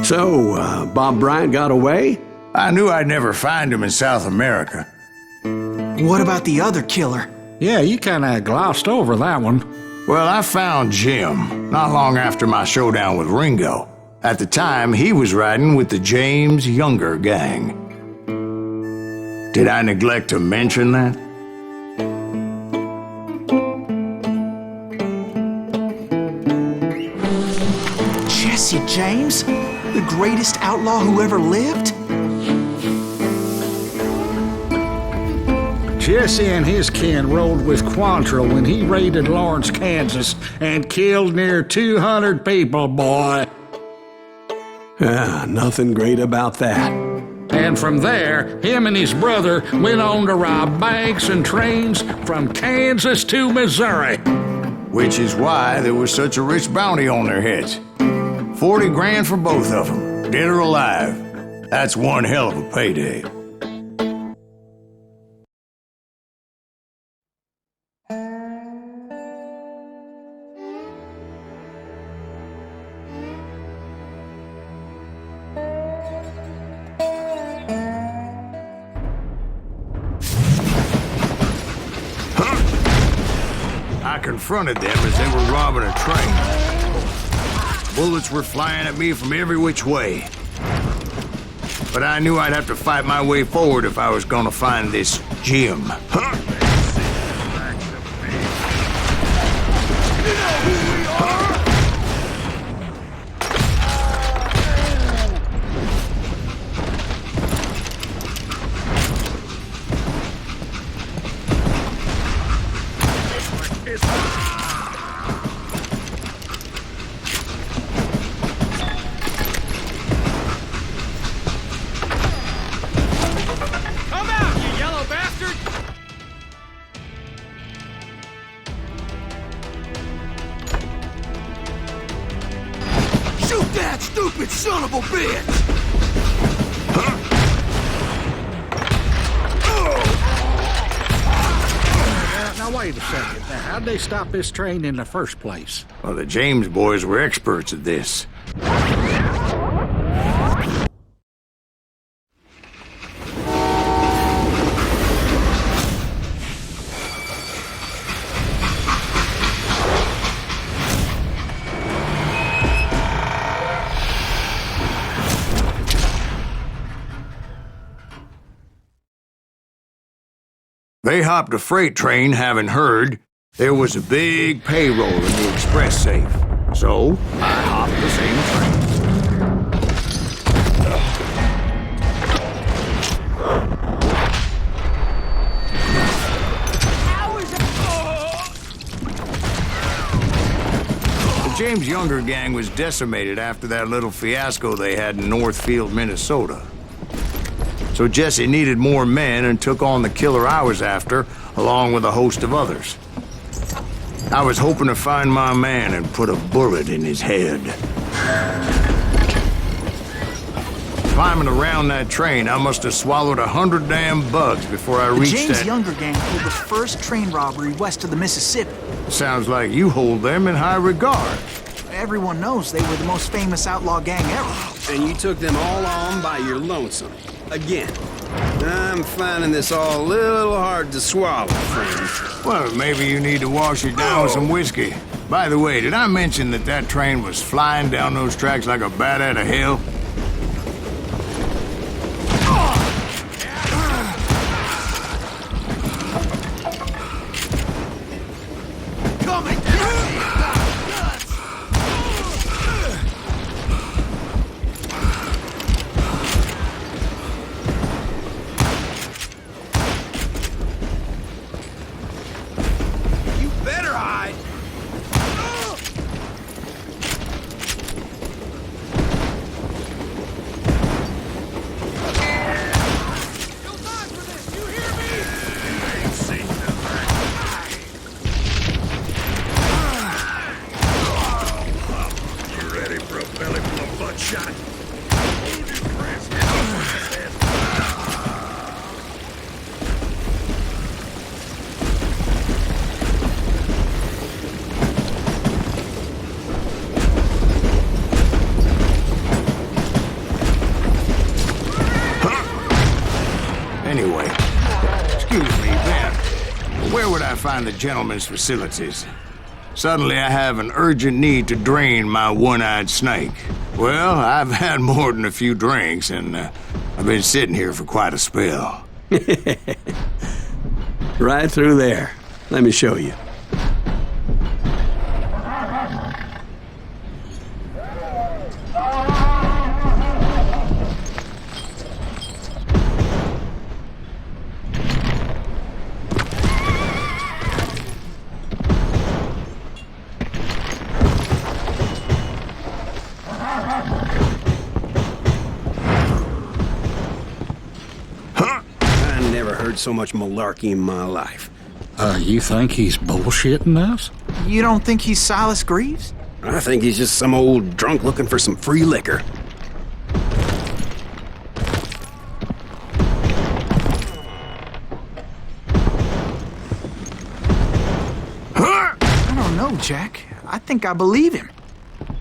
So, Bob Bryant got away? I knew I'd never find him in South America. What about the other killer? Yeah, you kinda glossed over that one. Well, I found Jim not long after my showdown with Ringo. At the time, he was riding with the James Younger gang. Did I neglect to mention that? Jesse James? The greatest outlaw who ever lived? Jesse and his kin rode with Quantrill when he raided Lawrence, Kansas, and killed near 200 people, boy. Nothing great about that. And from there, him and his brother went on to rob banks and trains from Kansas to Missouri. Which is why there was such a rich bounty on their heads. 40 grand for both of them, dead or alive. That's one hell of a payday. I confronted them as they were robbing a train. Bullets were flying at me from every which way. But I knew I'd have to fight my way forward if I was gonna find this Jim. That stupid son of a bitch! Now wait a second. Now, how'd they stop this train in the first place? Well, the James boys were experts at this. They hopped a freight train having heard there was a big payroll in the express safe. So, I hopped the same train. The James Younger gang was decimated after that little fiasco they had in Northfield, Minnesota. So Jesse needed more men and took on the killer I was after, along with a host of others. I was hoping to find my man and put a bullet in his head. Climbing around that train, I must have swallowed 100 damn bugs before I reached that... The James Younger gang pulled the first train robbery west of the Mississippi. Sounds like you hold them in high regard. Everyone knows they were the most famous outlaw gang ever. And you took them all on by your lonesome. Again. I'm finding this all a little hard to swallow, friend. Well, maybe you need to wash it down with some whiskey. By the way, did I mention that that train was flying down those tracks like a bat out of hell? Where would I find the gentleman's facilities? Suddenly I have an urgent need to drain my one-eyed snake. Well, I've had more than a few drinks, and I've been sitting here for quite a spell. Right through there. Let me show you. I never heard so much malarkey in my life. You think he's bullshitting us? You don't think he's Silas Greaves? I think he's just some old drunk looking for some free liquor. I don't know, Jack. I think I believe him.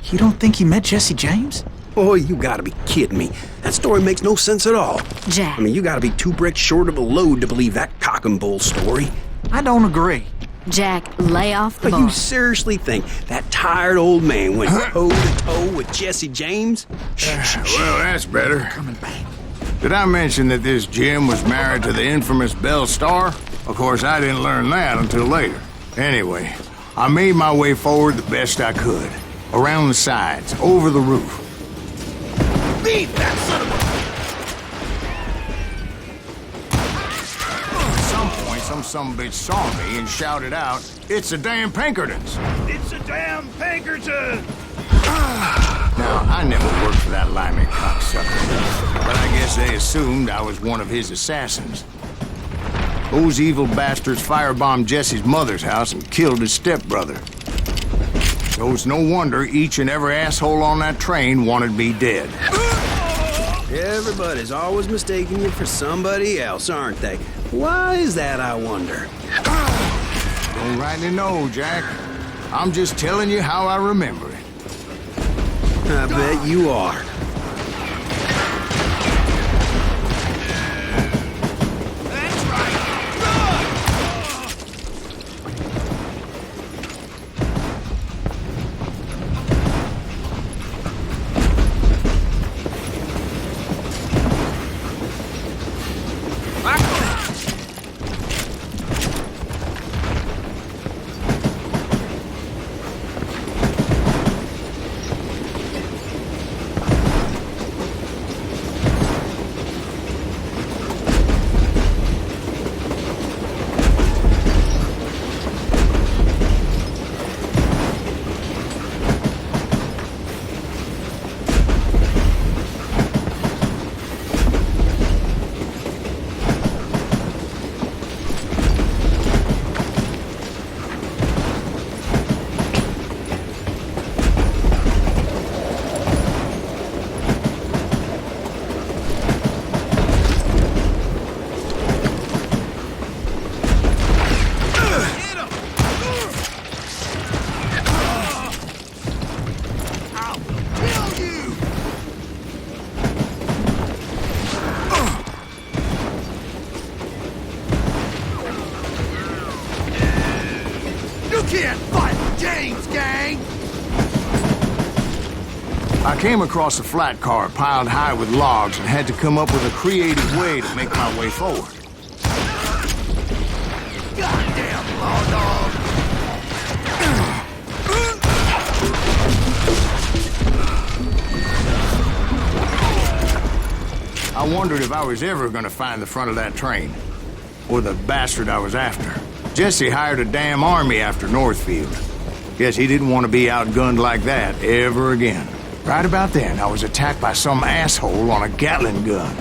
You don't think he met Jesse James? Boy, you gotta be kidding me. That story makes no sense at all. Jack. I mean, you gotta be 2 bricks short of a load to believe that cock and bull story. I don't agree. Jack, lay off the But bar. you seriously think that tired old man went toe-to-toe with Jesse James? Well, that's better. Coming back. Did I mention that this Jim was married to the infamous Belle Starr? Of course, I didn't learn that until later. Anyway, I made my way forward the best I could. Around the sides, over the roof. Beat that son of a... At some point, some sumbitch saw me and shouted out, "It's the damn Pinkertons!" It's the damn Pinkertons! Now, I never worked for that limey cocksucker, but I guess they assumed I was one of his assassins. Those evil bastards firebombed Jesse's mother's house and killed his stepbrother. So it's no wonder each and every asshole on that train wanted me dead. Everybody's always mistaking you for somebody else, aren't they? Why is that, I wonder? Don't rightly know, Jack. I'm just telling you how I remember it. I bet you are. I came across a flat car piled high with logs and had to come up with a creative way to make my way forward. Goddamn law dog! I wondered if I was ever going to find the front of that train, or the bastard I was after. Jesse hired a damn army after Northfield. Guess he didn't want to be outgunned like that ever again. Right about then, I was attacked by some asshole on a Gatling gun.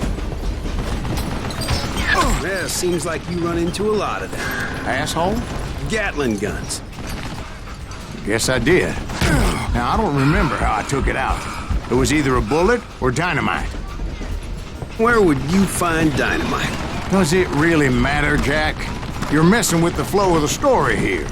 Yeah, seems like you run into a lot of them. Asshole? Gatling guns. Guess I did. Now, I don't remember how I took it out. It was either a bullet or dynamite. Where would you find dynamite? Does it really matter, Jack? You're messing with the flow of the story here.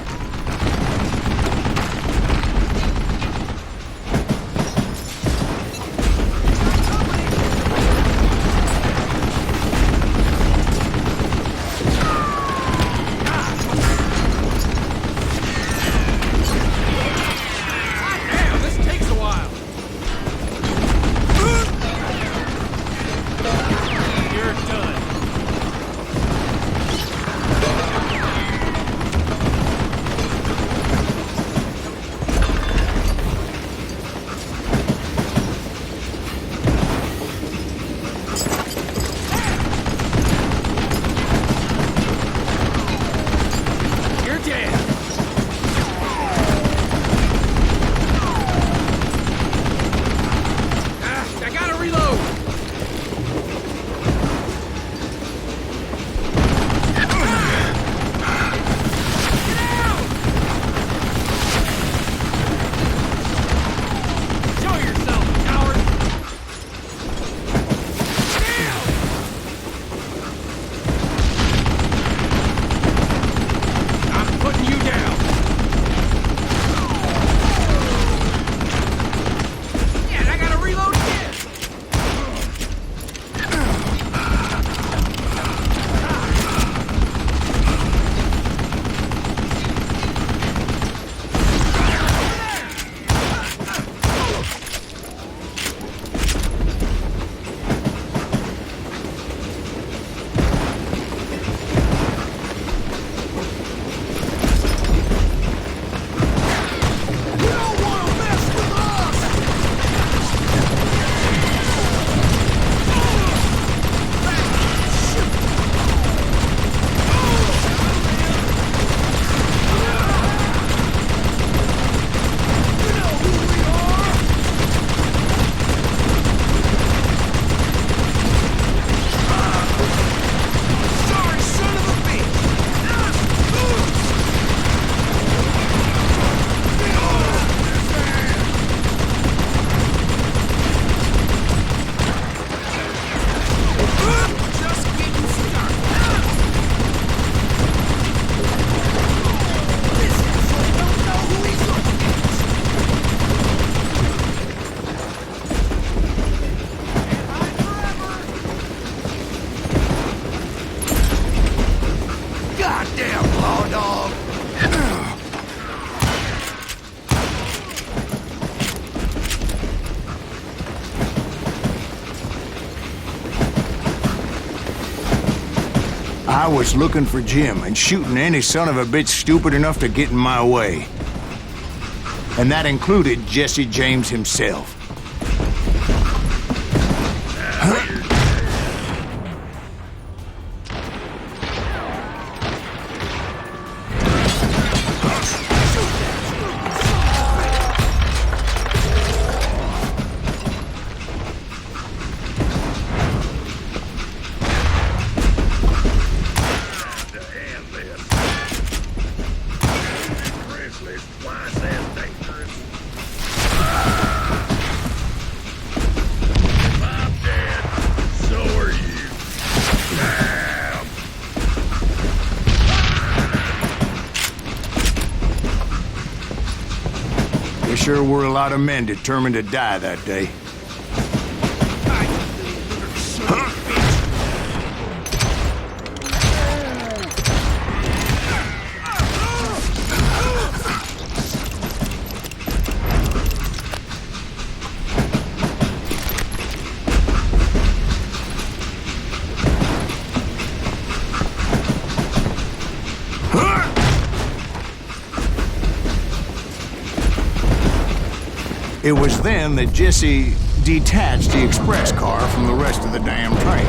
I was looking for Jim and shooting any son of a bitch stupid enough to get in my way. And that included Jesse James himself. There sure were a lot of men determined to die that day. It was then that Jesse detached the express car from the rest of the damn train.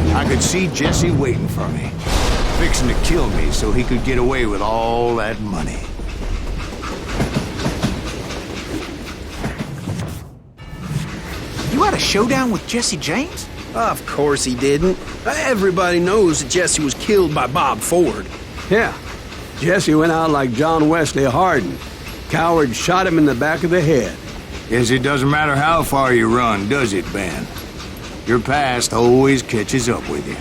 I could see Jesse waiting for me, fixing to kill me so he could get away with all that money. You had a showdown with Jesse James? Of course he didn't. Everybody knows that Jesse was killed by Bob Ford. Yeah. Jesse went out like John Wesley Hardin. Coward shot him in the back of the head. Guess it doesn't matter how far you run, does it, Ben? Your past always catches up with you.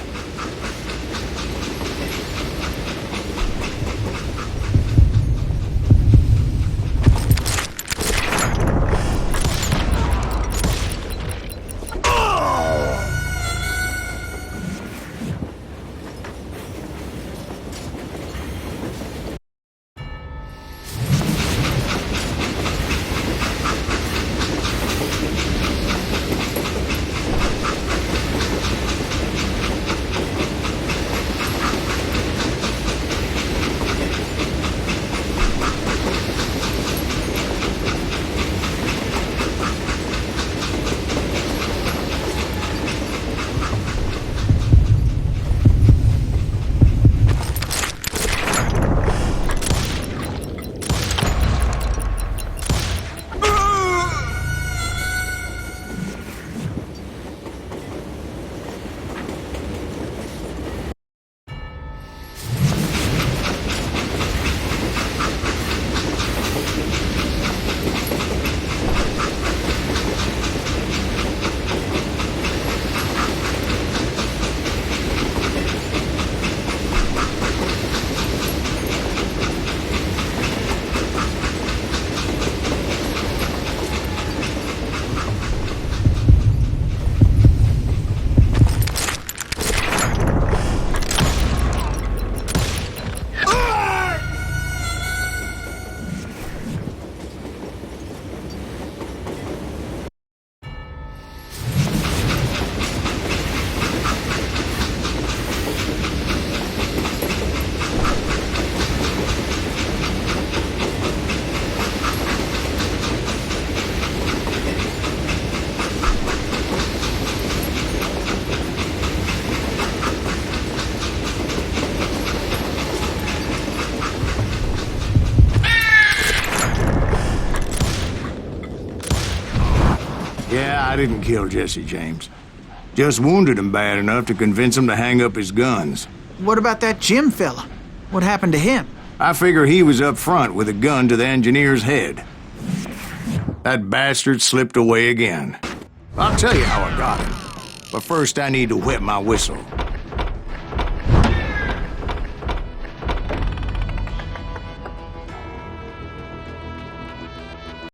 Yeah, I didn't kill Jesse James. Just wounded him bad enough to convince him to hang up his guns. What about that Jim fella? What happened to him? I figure he was up front with a gun to the engineer's head. That bastard slipped away again. I'll tell you how I got him. But first I need to wet my whistle.